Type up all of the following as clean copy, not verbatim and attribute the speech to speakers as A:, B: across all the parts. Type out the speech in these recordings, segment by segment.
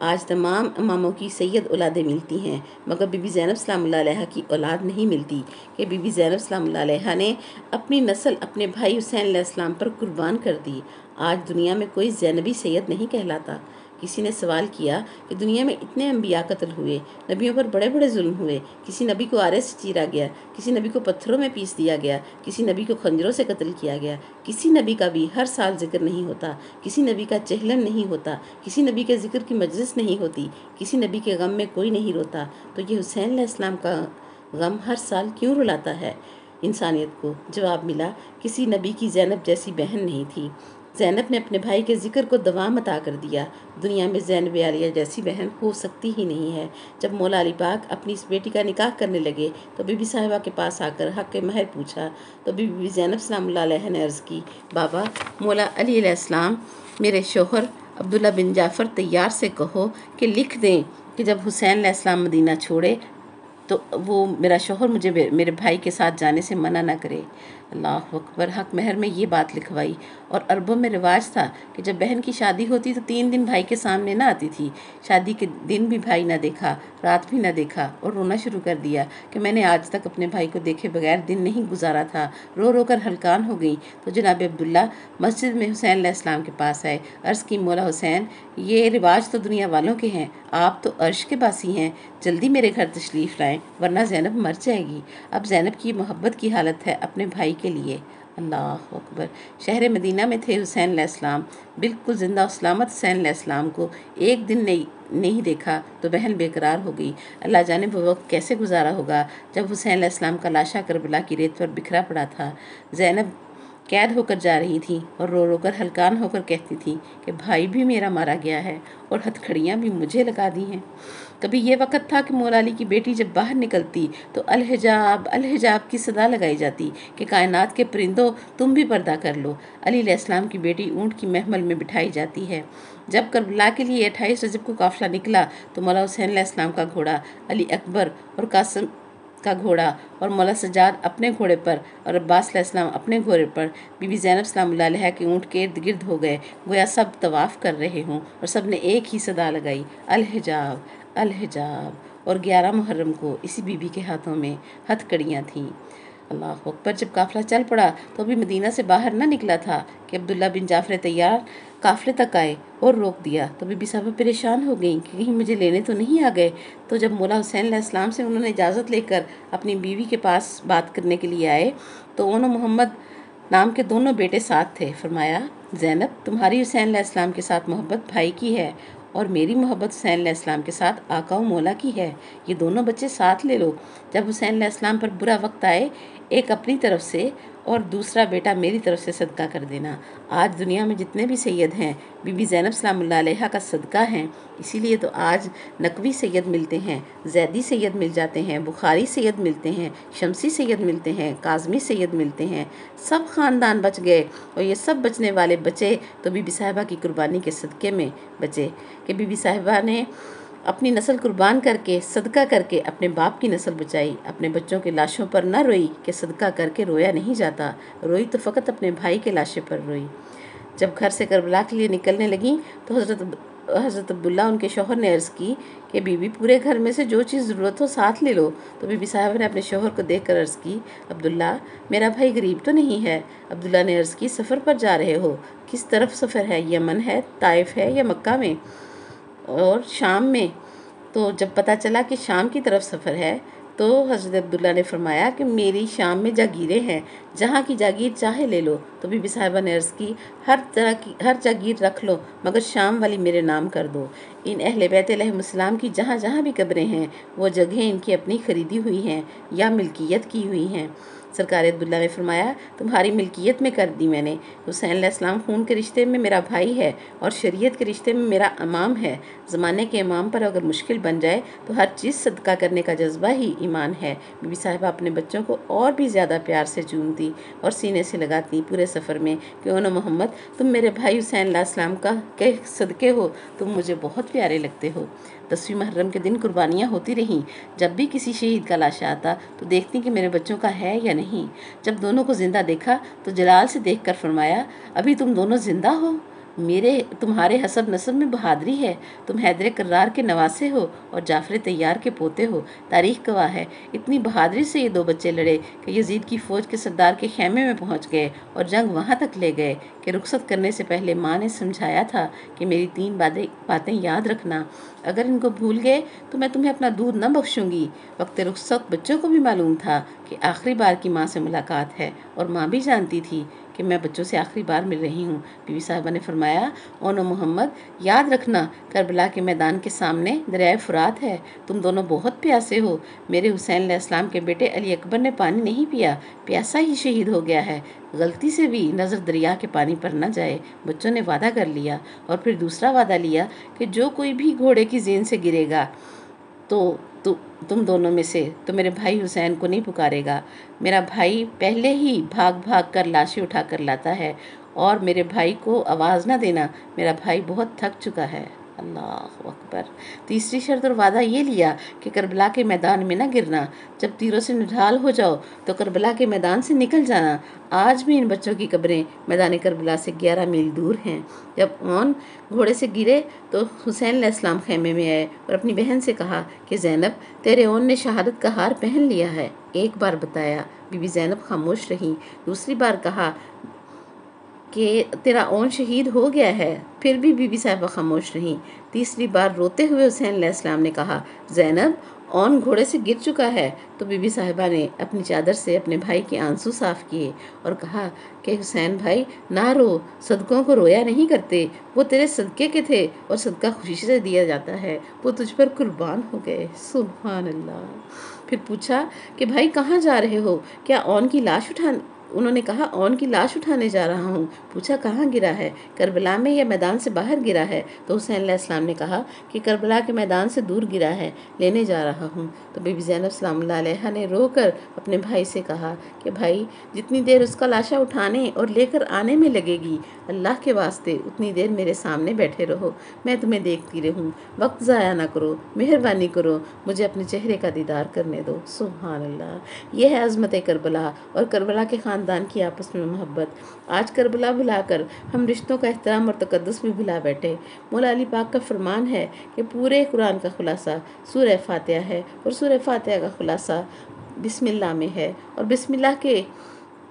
A: آج تمام اماموں کی سید اولادیں ملتی ہیں مگر بی بی زینب سلام اللہ علیہ کی اولاد نہیں ملتی کہ بی بی زینب سلام اللہ علیہ نے اپنی نسل اپنے بھائی حسین علیہ السلام پر قربان کر دی۔ آج دنیا میں کوئی زینبی سید نہیں کہلاتا۔ کسی نے سوال کیا کہ دنیا میں اتنے انبیاء قتل ہوئے، نبیوں پر بڑے بڑے ظلم ہوئے، کسی نبی کو آرے سے چیرا گیا، کسی نبی کو پتھروں میں پیس دیا گیا، کسی نبی کو خنجروں سے قتل کیا گیا، کسی نبی کا بھی ہر سال ذکر نہیں ہوتا، کسی نبی کا چہلم نہیں ہوتا، کسی نبی کے ذکر کی مجلس نہیں ہوتی، کسی نبی کے غم میں کوئی نہیں روتا، تو یہ حسین علیہ السلام کا غم ہر سال کیوں رلاتا ہے انسانیت کو؟ جواب ملا، کسی نبی کی زینب جیسی بہن نہیں تھی۔ زینب نے اپنے بھائی کے ذکر کو دوام عطا کر دیا۔ دنیا میں زینب عالیہ جیسی بہن ہو سکتی ہی نہیں ہے۔ جب مولا علی پاک اپنی اس بیٹی کا نکاح کرنے لگے تو بی بی صاحبہ کے پاس آ کر حق مہر پوچھا تو بی بی زینب سلام اللہ علیہ نے عرض کی، بابا، مولا علی علیہ السلام میرے شوہر عبداللہ بن جعفر طیار سے کہو کہ لکھ دیں کہ جب حسین علیہ السلام مدینہ چھوڑے تو وہ میرا شوہر مجھے میرے بھائی کے ساتھ جانے سے منع نہ کرے۔ اللہ اکبر! حق مہر میں یہ بات لکھوائی۔ اور عربوں میں رواج تھا کہ جب بہن کی شادی ہوتی تو 3 دن بھائی کے سامنے نہ آتی تھی۔ شادی کے دن بھی بھائی نہ دیکھا، رات بھی نہ دیکھا، اور رونا شروع کر دیا کہ میں نے آج تک اپنے بھائی کو دیکھے بغیر دن نہیں گزارا تھا۔ رو رو کر ہلکان ہو گئی تو جناب عبداللہ مسجد میں حسین علیہ السلام کے پاس آئے۔ عرض کی، مولا حسین، یہ رواج تو دنیا والوں کے ہیں، آپ تو عرش کے باسی ہیں، جلدی میرے گھر تشریف لائیں ورنہ زینب مر جائے گی۔ اب زینب کی محبت کی حالت ہے اپنے بھائی کے لیے۔ اللہ اکبر! شہر مدینہ میں تھے حسین علیہ السلام، بالکل زندہ و سلامت حسین علیہ السلام کو ایک دن نہیں دیکھا تو بہن بے قرار ہو گئی۔ اللہ جانے وہ وقت کیسے گزارا ہوگا جب حسین علیہ السلام کا لاشا کربلا کی ریت پر بکھرا پڑا تھا۔ زینب قید ہو کر جا رہی تھی اور رو رو کر ہلکان ہو کر کہتی تھی کہ بھائی بھی میرا مارا گیا ہے اور ہتھکڑیاں بھی مجھے لگا دی ہیں۔ کبھی یہ وقت تھا کہ مولا علی کی بیٹی جب باہر نکلتی تو الحجاب الحجاب کی صدا لگائی جاتی کہ کائنات کے پرندوں تم بھی پردہ کر لو۔ علی علیہ السلام کی بیٹی اونٹ کی محمل میں بٹھائی جاتی ہے۔ جب کربلا کے لیے 28 رجب کو قافلہ نکلا تو مولا حسین علیہ السلام کا گھوڑا، علی اکبر اور قاسم کا گھوڑا اور مولا سجاد اپنے گھوڑے پر اور عباس علیہ السلام اپنے گھوڑے پر بی بی زینب سلام اللہ علیہ کے اونٹ کے ارد گرد ہو گئے، گویا سب طواف کر رہے ہوں، اور سب نے ایک ہی صدا لگائی، الحجاب الحجاب۔ اور 11 محرم کو اسی بی بی کے ہاتھوں میں ہتھ کڑیاں تھیں۔ اللہ اکبر! جب قافلہ چل پڑا تو ابھی مدینہ سے باہر نہ نکلا تھا کہ عبداللہ بن جعفر طیار قافلے تک آئے اور روک دیا تو بی بی صاحبہ پریشان ہو گئیں کہ کہیں مجھے لینے تو نہیں آ گئے۔ تو جب مولا حسین علیہ السلام سے انہوں نے اجازت لے کر اپنی بیوی کے پاس بات کرنے کے لیے آئے تو انہوں محمد نام کے دونوں بیٹے ساتھ تھے۔ فرمایا، زینب، تمہاری حسین علیہ السلام کے ساتھ محبت بھائی کی ہے اور میری محبت حسین علیہ السلام کے ساتھ آقا و مولا کی ہے، یہ دونوں بچے ساتھ لے لو۔ جب حسین علیہ السلام پر برا وقت آئے، ایک اپنی طرف سے اور دوسرا بیٹا میری طرف سے صدقہ کر دینا۔ آج دنیا میں جتنے بھی سید ہیں بی بی زینب سلام اللہ علیہ کا صدقہ ہیں، اسی لیے تو آج نقوی سید ملتے ہیں، زیدی سید مل جاتے ہیں، بخاری سید ملتے ہیں، شمسی سید ملتے ہیں، کاظمی سید ملتے ہیں۔ سب خاندان بچ گئے اور یہ سب بچنے والے بچے تو بی بی صاحبہ کی قربانی کے صدقے میں بچے کہ بی بی صاحبہ نے اپنی نسل قربان کر کے صدقہ کر کے اپنے باپ کی نسل بچائی۔ اپنے بچوں کے لاشوں پر نہ روئی کہ صدقہ کر کے رویا نہیں جاتا، روئی تو فقط اپنے بھائی کے لاشے پر روئی۔ جب گھر سے کربلا کے لیے نکلنے لگیں تو حضرت عبداللہ ان کے شوہر نے عرض کی کہ بی بی، پورے گھر میں سے جو چیز ضرورت ہو ساتھ لے لو۔ تو بی بی صاحبہ نے اپنے شوہر کو دیکھ کر عرض کی، عبداللہ، میرا بھائی غریب تو نہیں ہے؟ عبداللہ نے عرض کی، سفر پر جا رہے ہو؟ کس طرف سفر ہے؟ یمن ہے، طائف ہے یا مکہ میں اور شام میں؟ تو جب پتہ چلا کہ شام کی طرف سفر ہے تو حضرت عبداللہ نے فرمایا کہ میری شام میں جاگیریں ہیں، جہاں کی جاگیر چاہے لے لو۔ تو بی بی صاحبہ نے عرض کی، ہر جاگیر رکھ لو مگر شام والی میرے نام کر دو۔ ان اہل بیت علیہم السلام کی جہاں جہاں بھی قبریں ہیں وہ جگہیں ان کی اپنی خریدی ہوئی ہیں یا ملکیت کی ہوئی ہیں۔ سرکار عبداللہ نے فرمایا، تمہاری ملکیت میں کر دی میں نے۔ حسین علیہ السلام خون کے رشتے میں میرا بھائی ہے اور شریعت کے رشتے میں میرا امام ہے۔ زمانے کے امام پر اگر مشکل بن جائے تو ہر چیز صدقہ کرنے کا جذبہ ہی ایمان ہے۔ بی بی صاحبہ اپنے بچوں کو اور بھی زیادہ پیار سے چومتی اور سینے سے لگاتی پورے سفر میں کہ اونو محمد، تم میرے بھائی حسین علیہ السلام کا کہ صدقے ہو، تم مجھے بہت پیارے لگتے ہو۔ 10ویں محرم کے دن قربانیاں ہوتی رہیں۔ جب بھی کسی شہید کا لاشا آتا تو دیکھتی کہ میرے بچوں کا ہے یا نہیں۔ جب دونوں کو زندہ دیکھا تو جلال سے دیکھ کر فرمایا، ابھی تم دونوں زندہ ہو؟ تمہارے حسب نسب میں بہادری ہے، تم حیدر کرار کے نواسے ہو اور جعفر طیار کے پوتے ہو۔ تاریخ گواہ ہے اتنی بہادری سے یہ دو بچے لڑے کہ یزید کی فوج کے سردار کے خیمے میں پہنچ گئے اور جنگ وہاں تک لے گئے کہ رخصت کرنے سے پہلے ماں نے سمجھایا تھا کہ میری 3 باتیں یاد رکھنا، اگر ان کو بھول گئے تو میں تمہیں اپنا دودھ نہ بخشوں گی۔ وقت رخصت بچوں کو بھی معلوم تھا کہ آخری بار کی ماں سے ملاقات ہے، اور ماں بھی جانتی تھی کہ میں بچوں سے آخری بار مل رہی ہوں۔ بی بی صاحبہ نے فرمایا، اونو محمد، یاد رکھنا کربلا کے میدان کے سامنے دریائے فرات ہے، تم دونوں بہت پیاسے ہو۔ میرے حسین علیہ السلام کے بیٹے علی اکبر نے پانی نہیں پیا، پیاسا ہی شہید ہو گیا ہے، غلطی سے بھی نظر دریا کے پانی پر نہ جائے۔ بچوں نے وعدہ کر لیا، اور پھر دوسرا وعدہ لیا کہ جو کوئی بھی گھوڑے کی زین سے گرے گا تو تم دونوں میں سے تو میرے بھائی حسین کو نہیں پکارے گا۔ میرا بھائی پہلے ہی بھاگ بھاگ کر لاشیں اٹھا کر لاتا ہے، اور میرے بھائی کو آواز نہ دینا، میرا بھائی بہت تھک چکا ہے۔ اللہ اکبر۔ تیسری شرط اور وعدہ یہ لیا کہ کربلا کے میدان میں نہ گرنا، جب تیروں سے نڈھال ہو جاؤ تو کربلا کے میدان سے نکل جانا۔ آج بھی ان بچوں کی قبریں میدان کربلا سے 11 میل دور ہیں۔ جب اون گھوڑے سے گرے تو حسین علیہ السلام خیمے میں آئے اور اپنی بہن سے کہا کہ زینب، تیرے اون نے شہادت کا ہار پہن لیا ہے۔ ایک بار بتایا، بی بی زینب خاموش رہی۔ دوسری بار کہا کہ تیرا اون شہید ہو گیا ہے، پھر بھی بی بی صاحبہ خاموش رہیں۔ تیسری بار روتے ہوئے حسین علیہ السلام نے کہا، زینب، اون گھوڑے سے گر چکا ہے۔ تو بی بی صاحبہ نے اپنی چادر سے اپنے بھائی کے آنسو صاف کیے اور کہا کہ حسین بھائی، نہ رو، صدقوں کو رویا نہیں کرتے، وہ تیرے صدقے کے تھے اور صدقہ خوشی سے دیا جاتا ہے، وہ تجھ پر قربان ہو گئے۔ سبحان اللہ۔ پھر پوچھا کہ بھائی کہاں جا رہے ہو؟ کیا اون کی لاش انہوں نے کہا، اون کی لاش اٹھانے جا رہا ہوں۔ پوچھا کہاں گرا ہے؟ کربلا میں یا میدان سے باہر گرا ہے؟ تو حسین علیہ السلام نے کہا کہ کربلا کے میدان سے دور گرا ہے، لینے جا رہا ہوں۔ تو بی بی زینب سلام اللہ علیہا نے رو کر اپنے بھائی سے کہا کہ بھائی، جتنی دیر اس کا لاشا اٹھانے اور لے کر آنے میں لگے گی، اللہ کے واسطے اتنی دیر میرے سامنے بیٹھے رہو، میں تمہیں دیکھتی رہوں، وقت ضائع نہ کرو، مہربانی کرو، مجھے اپنے چہرے کا دیدار کرنے دو۔ سبحان اللہ۔ یہ ہے عظمت کربلا اور کربلا کے خاندان کی آپس میں محبت۔ آج کربلا بھلا کر ہم رشتوں کا احترام اور تقدس بھی بھلا بیٹھے۔ مولا علی پاک کا فرمان ہے کہ پورے قرآن کا خلاصہ سورہ فاتحہ ہے، اور سورہ فاتحہ کا خلاصہ بسم اللہ میں ہے، اور بسم اللہ کے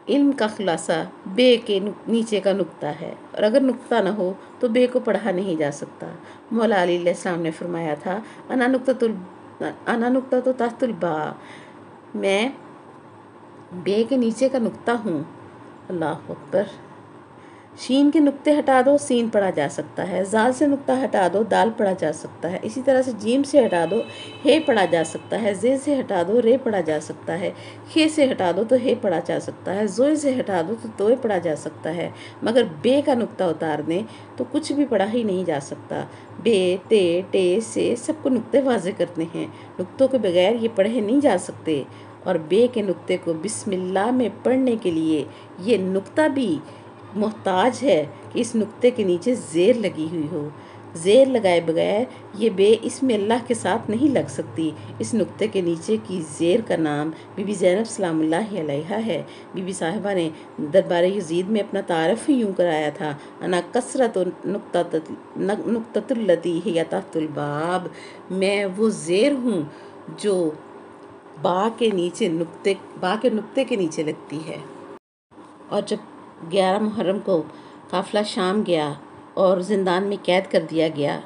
A: علم کا خلاصہ بے کے نیچے کا نقطہ ہے، اور اگر نقطہ نہ ہو تو بے کو پڑھا نہیں جا سکتا۔ مولا علی علیہ السلام نے فرمایا تھا، انا نقطہ تحت الباء، میں بے کے نیچے کا نقطہ ہوں۔ اللہ اکبر۔ شین کے نقطے ہٹا دو، سین پڑھا جا سکتا ہے، زال سے نقطہ ہٹا دو، دال پڑھا جا سکتا ہے، اسی طرح سے جیم سے ہٹا دو، ہے پڑھا جا سکتا ہے، زے سے ہٹا دو، رے پڑھا جا سکتا ہے، خے سے ہٹا دو تو ہے پڑھا جا سکتا ہے، زوئے سے ہٹا دو تو توئے پڑھا جا سکتا ہے، مگر بے کا نقطہ اتار دیں تو کچھ بھی پڑھا ہی نہیں جا سکتا۔ بے، تے، ٹے، سے سب کو نقطے واضح کرتے ہیں، نقطوں کے بغیر یہ پڑھے نہیں جا سکتے، اور بے کے نقطے کو بسم اللہ میں پڑھنے کے لیے یہ نقطہ بھی محتاج ہے کہ اس نقطے کے نیچے زیر لگی ہوئی ہو۔ زیر لگائے بغیر یہ بے اسم اللہ کے ساتھ نہیں لگ سکتی۔ اس نقطے کے نیچے کی زیر کا نام بی بی زینب سلام اللہ علیہا ہے۔ بی بی صاحبہ نے دربار یزید میں اپنا تعارف ہی یوں کرایا تھا، انا کثرت نقطۃ التی ہی تحت الباب، میں وہ زیر ہوں جو با کے نقطے کے نیچے لگتی ہے۔ اور جب 11 محرم کو قافلہ شام گیا اور زندان میں قید کر دیا گیا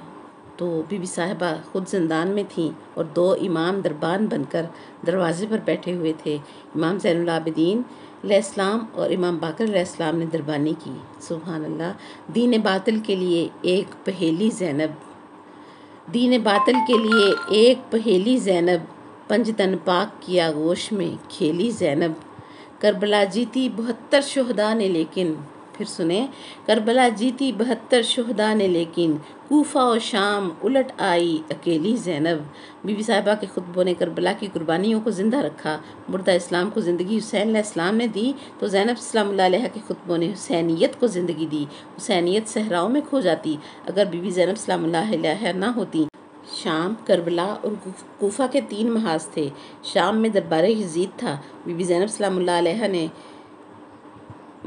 A: تو بی بی صاحبہ خود زندان میں تھیں اور 2 امام دربان بن کر دروازے پر بیٹھے ہوئے تھے۔ امام زین العابدین علیہ السلام اور امام باقر علیہ السلام نے دربانی کی۔ سبحان اللہ۔ دین باطل کے لیے ایک پہیلی زینب، دین باطل کے لیے ایک پہیلی زینب، پنجتن پاک کی آغوش میں کھیلی زینب، کربلا جیتی 72 شہداء نے لیکن، پھر سنیں، کربلا جیتی 72 شہداء نے لیکن، کوفہ و شام الٹ آئی اکیلی زینب۔ بی بی صاحبہ کے خطبوں نے کربلا کی قربانیوں کو زندہ رکھا۔ مردہ اسلام کو زندگی حسین علیہ السلام نے دی تو زینب سلام اللہ علیہا کے خطبوں نے حسینیت کو زندگی دی۔ حسینیت صحراؤں میں کھو جاتی اگر بی بی زینب سلام اللہ علیہا نہ ہوتی۔ شام، کربلا اور کوفہ کے 3 محاذ تھے۔ شام میں دربار یزید تھا۔ بی بی زینب سلام اللہ علیہا نے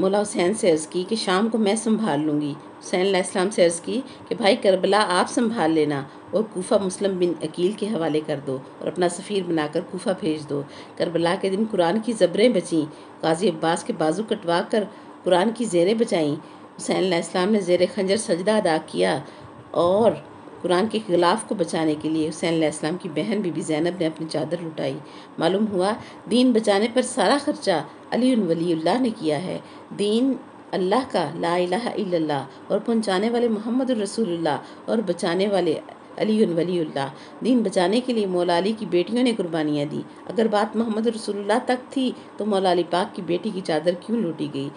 A: مولا حسین سے عرض کی کہ شام کو میں سنبھال لوں گی۔ حسین علیہ السلام سے عرض کی کہ بھائی کربلا آپ سنبھال لینا اور کوفہ مسلم بن عقیل کے حوالے کر دو اور اپنا سفیر بنا کر کوفہ بھیج دو۔ کربلا کے دن قرآن کی زبریں بچیں، غازی عباس کے بازو کٹوا کر قرآن کی زیریں بچائیں۔ حسین علیہ السلام نے زیر خنجر سجدہ ادا کیا اور قرآن کے غلاف کو بچانے کے لیے حسین علیہ السلام کی بہن بی بی زینب نے اپنی چادر لٹائی۔ معلوم ہوا دین بچانے پر سارا خرچہ علی ولی اللہ نے کیا ہے۔ دین اللہ کا لا الہ الا اللہ اور پہنچانے والے محمد الرسول اللہ اور بچانے والے علی ولی اللہ۔ دین بچانے کے لیے مولا علی کی بیٹیوں نے قربانیاں دی۔ اگر بات محمد رسول اللہ تک تھی تو مولا علی پاک کی بیٹی کی چادر کیوں لوٹی گئی؟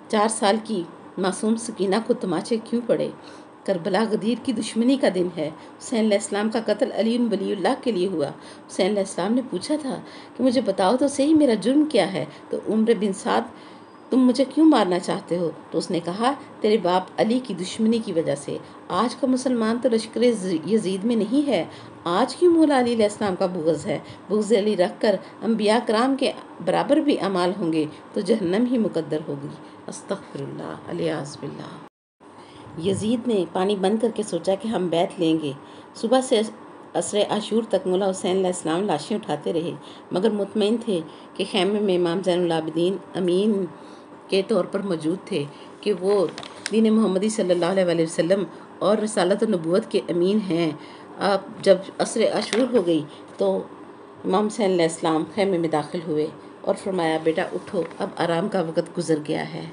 A: 4 سال کی معصوم سکینہ کو تماچے کیوں پڑے؟ کربلا غدیر کی دشمنی کا دن ہے۔ حسین علیہ السلام کا قتل علی ولی اللہ کے لیے ہوا۔ حسین علیہ السلام نے پوچھا تھا کہ مجھے بتاؤ تو صحیح میرا جرم کیا ہے؟ تو عمر بن سعد تم مجھے کیوں مارنا چاہتے ہو؟ تو اس نے کہا تیرے باپ علی کی دشمنی کی وجہ سے۔ آج کا مسلمان تو لشکر یزید میں نہیں ہے، آج کیوں مولا علی علیہ السلام کا بغض ہے؟ بغض علی رکھ کر انبیاء کرام کے برابر بھی اعمال ہوں گے تو جہنم ہی مقدر ہوگی۔ استغفر اللہ، الیاذ باللہ۔ یزید نے پانی بند کر کے سوچا کہ ہم بیعت لیں گے۔ صبح سے عصر عاشور تک مولا حسین علیہ السلام لاشیں اٹھاتے رہے، مگر مطمئن تھے کہ خیمے میں امام زین العابدین امین کے طور پر موجود تھے، کہ وہ دین محمدی صلی اللہ علیہ وسلم اور رسالت و نبوت کے امین ہیں۔ اب جب عصر عاشور ہو گئی تو امام حسین علیہ السلام خیمے میں داخل ہوئے اور فرمایا بیٹا اٹھو، اب آرام کا وقت گزر گیا ہے۔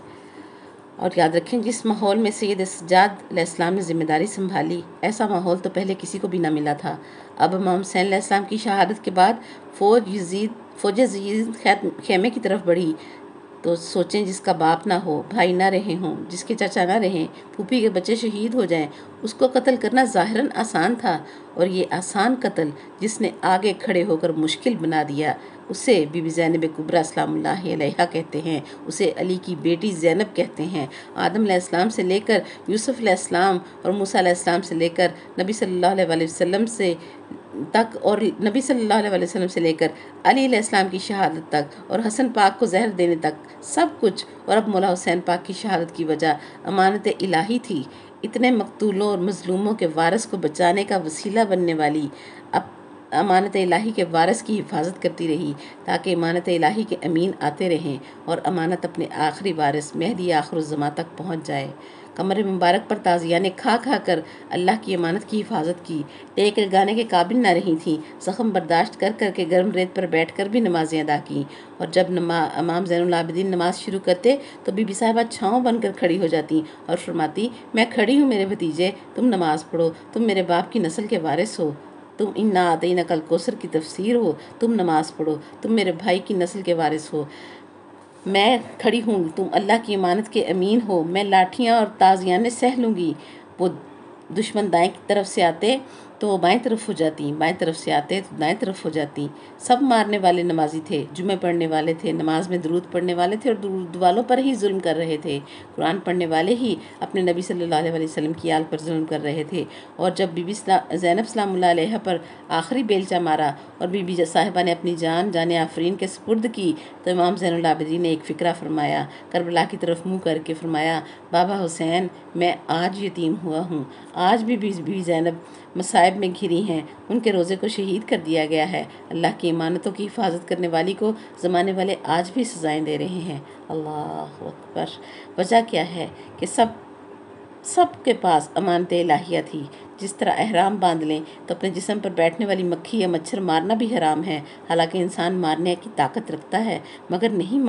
A: اور یاد رکھیں جس ماحول میں سید سجاد علیہ السلام نے ذمہ داری سنبھالی، ایسا ماحول تو پہلے کسی کو بھی نہ ملا تھا۔ اب امام حسین علیہ السلام کی شہادت کے بعد فوج یزید خیمے کی طرف بڑھی تو سوچیں جس کا باپ نہ ہو، بھائی نہ رہے ہوں، جس کے چچا نہ رہیں، پھوپھی کے بچے شہید ہو جائیں، اس کو قتل کرنا ظاہراً آسان تھا، اور یہ آسان قتل جس نے آگے کھڑے ہو کر مشکل بنا دیا، اسے بی بی زینب کبریٰ سلام اللہ علیہا کہتے ہیں، اسے علی کی بیٹی زینب کہتے ہیں۔ آدم علیہ السلام سے لے کر یوسف علیہ السلام اور موسیٰ علیہ السلام سے لے کر نبی صلی اللہ علیہ وسلم تک، اور نبی صلی اللہ علیہ وسلم سے لے کر علی علیہ السلام کی شہادت تک، اور حسن پاک کو زہر دینے تک سب کچھ، اور اب مولا حسین پاک کی شہادت کی وجہ امانت الہی تھی۔ اتنے مقتولوں اور مظلوموں کے وارث کو بچانے کا وسیلہ بننے والی امانت الہی کے وارث کی حفاظت کرتی رہی، تاکہ امانت الہی کے امین آتے رہیں اور امانت اپنے آخری وارث مہدی آخر الزماں تک پہنچ جائے۔ کمر مبارک پر تازیہ نے کھا کھا کر اللہ کی امانت کی حفاظت کی، ٹیک لگانے کے قابل نہ رہی تھیں، زخم برداشت کر کر کے گرم ریت پر بیٹھ کر بھی نمازیں ادا کیں، اور جب امام زین العابدین نماز شروع کرتے تو بی بی صاحبہ چھاؤں بن کر کھڑی ہو جاتی اور فرماتی میں کھڑی ہوں میرے بھتیجے، تم نماز پڑھو، تم میرے باپ کی نسل کے وارث ہو، تم انا اعطیناک الکوثر کی تفسیر ہو، تم نماز پڑھو، تم میرے بھائی کی نسل کے وارث ہو، میں کھڑی ہوں، تم اللہ کی امانت کے امین ہو، میں لاٹھیاں اور تازیانے سہ لوں گی۔ وہ دشمن دائیں طرف سے آتے تو وہ بائیں طرف ہو جاتی، بائیں طرف سے آتے تو دائیں طرف ہو جاتی۔ سب مارنے والے نمازی تھے، جمعے پڑھنے والے تھے، نماز میں درود پڑھنے والے تھے، اور درود والوں پر ہی ظلم کر رہے تھے۔ قرآن پڑھنے والے ہی اپنے نبی صلی اللہ علیہ وسلم کی آل پر ظلم کر رہے تھے، اور جب بی بی زینب سلام اللہ علیہ پر آخری بیلچہ مارا اور بی بی صاحبہ نے اپنی جان آفرین کے سپرد کی تو امام زین العابدین نے ایک فقرہ فرمایا، کربلا کی طرف منہ کر کے فرمایا بابا حسین میں آج یتیم ہوا ہوں، آج بھی بی بی زینب مصائب میں گھری ہیں، ان کے روزے کو شہید کر دیا گیا ہے، اللہ کی امانتوں کی حفاظت کرنے والی کو زمانے والے آج بھی سزائیں دے رہے ہیں۔ اللہ اکبر۔ وجہ کیا ہے کہ سب کے پاس امانت الہیہ تھی۔ جس طرح احرام باندھ لیں تو اپنے جسم پر بیٹھنے والی مکھی یا مچھر مارنا بھی حرام ہے، حالانکہ انسان مارنے کی طاقت رکھتا ہے مگر نہیں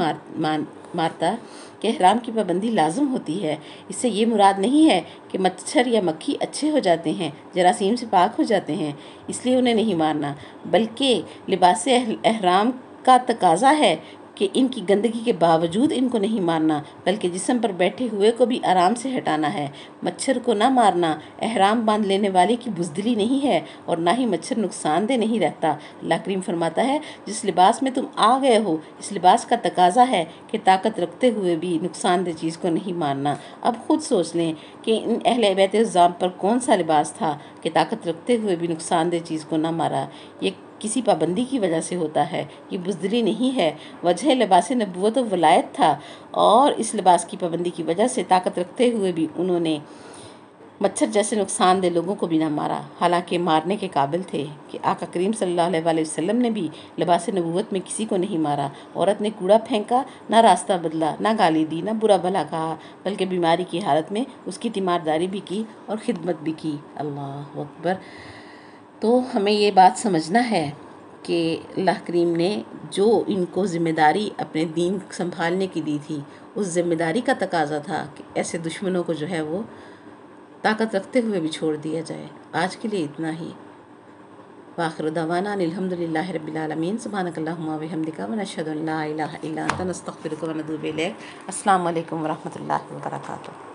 A: مارتا، کہ احرام کی پابندی لازم ہوتی ہے۔ اس سے یہ مراد نہیں ہے کہ مچھر یا مکھی اچھے ہو جاتے ہیں، جراثیم سے پاک ہو جاتے ہیں، اس لیے انہیں نہیں مارنا، بلکہ لباس احرام کا تقاضا ہے کہ ان کی گندگی کے باوجود ان کو نہیں مارنا، بلکہ جسم پر بیٹھے ہوئے کو بھی آرام سے ہٹانا ہے۔ مچھر کو نہ مارنا احرام باندھ لینے والے کی بزدلی نہیں ہے، اور نہ ہی مچھر نقصان دہ نہیں رہتا۔ اللہ کریم فرماتا ہے جس لباس میں تم آ گئے ہو اس لباس کا تقاضا ہے کہ طاقت رکھتے ہوئے بھی نقصان دہ چیز کو نہیں مارنا۔ اب خود سوچ لیں کہ ان اہل بیت الزام پر کون سا لباس تھا کہ طاقت رکھتے ہوئے بھی نقصان دہ چیز کو نہ مارا۔ یہ کسی پابندی کی وجہ سے ہوتا ہے، یہ بزدلی نہیں ہے۔ وجہ لباس نبوت و ولایت تھا، اور اس لباس کی پابندی کی وجہ سے طاقت رکھتے ہوئے بھی انہوں نے مچھر جیسے نقصان دہ لوگوں کو بھی نہ مارا، حالانکہ مارنے کے قابل تھے کہ آقا کریم صلی اللہ علیہ وآلہ وسلم نے بھی لباس نبوت میں کسی کو نہیں مارا۔ عورت نے کوڑا پھینکا، نہ راستہ بدلا، نہ گالی دی، نہ برا بھلا کہا، بلکہ بیماری کی حالت میں اس کی تیمارداری بھی کی اور خدمت بھی کی۔ اللہ اکبر۔ تو ہمیں یہ بات سمجھنا ہے کہ اللہ کریم نے جو ان کو ذمہ داری اپنے دین سنبھالنے کی دی تھی، اس ذمہ داری کا تقاضا تھا کہ ایسے دشمنوں کو جو ہے وہ طاقت رکھتے ہوئے بھی چھوڑ دیا جائے۔ آج کے لیے اتنا ہی۔ وآخر دعوانا ان الحمدللہ رب العالمین۔ سبحانک اللہم و بحمدک ونشہد ان لا الہ الا انت نستغفرک ونتوب الیک۔ السلام علیکم ورحمۃ اللہ وبرکاتہ۔